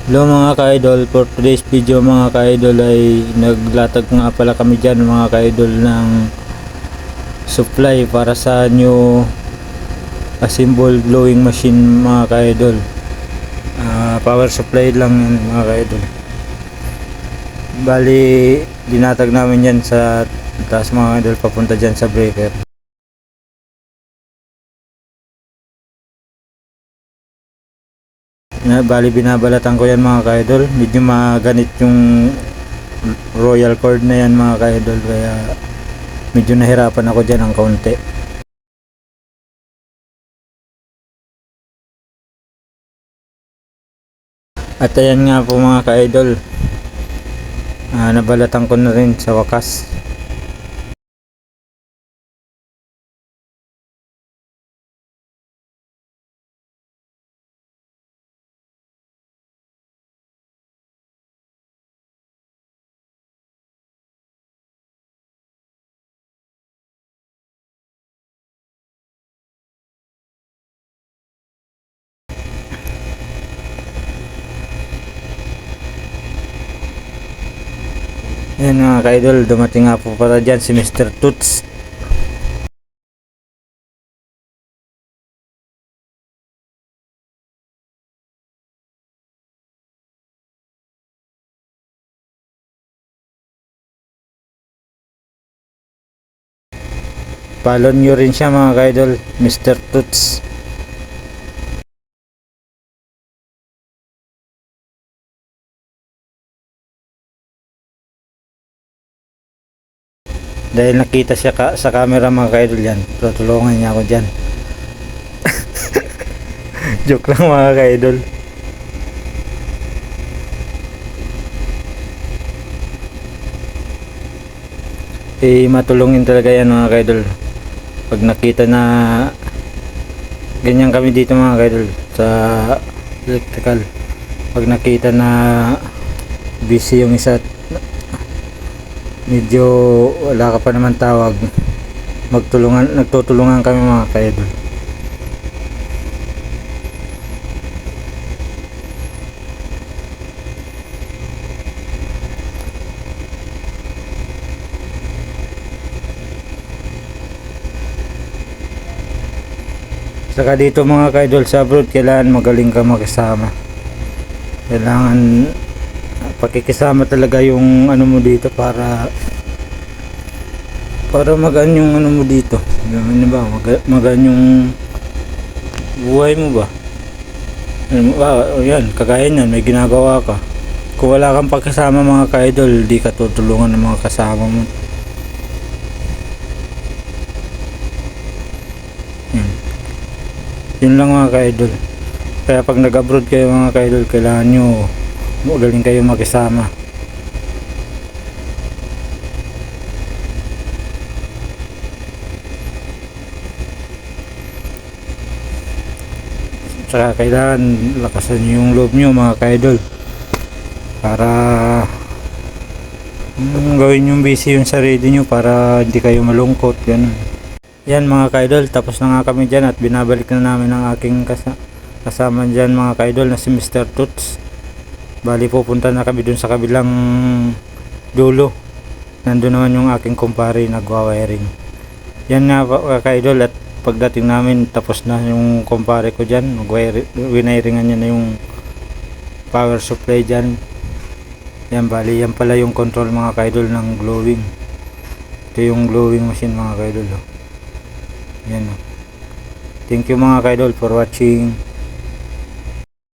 Hello mga ka-idol, for today's video mga ka-idol ay naglatag nga pala kami dyan mga ka-idol ng supply para sa new assemble blowing machine mga ka-idol. Power supply lang yan mga ka-idol. Bali dinatag namin yan sa taas mga ka-idol papunta dyan sa breaker. Bali binabalatan ko yan mga ka-idol, medyo maganit yung royal cord na yan mga ka-idol, kaya medyo nahirapan ako dyan ng kaunti. At ayan nga po mga ka-idol, nabalatan ko na rin sa wakas. Ayan mga ka-idol, dumating nga po pala dyan si Mr. Toots. Follow nyo rin siya mga ka-idol, Mr. Toots. Dahil nakita siya sa camera mga ka-idol yan, tutulungan niya ako dyan. Joke lang mga ka-idol. Matulungin talaga yan mga ka-idol. Pag nakita na ganyan kami dito mga ka-idol sa electrical, pag nakita na busy yung isa, medyo wala ka pa naman tawag, nagtutulungan kami mga ka-idol. Saka dito mga ka-idol sa abroad, kailangan magaling ka makisama. Kailangan pakikisama talaga yung ano mo dito para magaan yung ano mo dito. Ano ba? Magaan yung buhay mo ba? Yan, kagaya niyan, may ginagawa ka. Kung wala kang pakisama mga ka-idol, di ka tutulungan ng mga kasama mo. Yun lang mga ka-idol. Kaya pag nag-abroad kayo mga ka-idol, kailangan nyo magaling kayo makisama. Saka kailangan lakasan nyo yung loob nyo mga ka-idol para gawin yung busy yung sarili nyo para hindi kayo malungkot. Ganun. Yan mga ka-idol, tapos na nga kami dyan at binabalik na namin ang aking kasama dyan mga ka-idol na si Mr. Toots. Bali pupunta na kami dun sa kabilang dulo. Nandun naman yung aking kumpare nagwa-wiring. Yan nga ka-idol, at pagdating namin tapos na yung kumpare ko dyan, winiringan niya na yung power supply dyan. Yan, bali yan pala yung control mga ka-idol ng glowing. Ito yung glowing machine mga ka-idol. Yan. Thank you mga ka-idol for watching.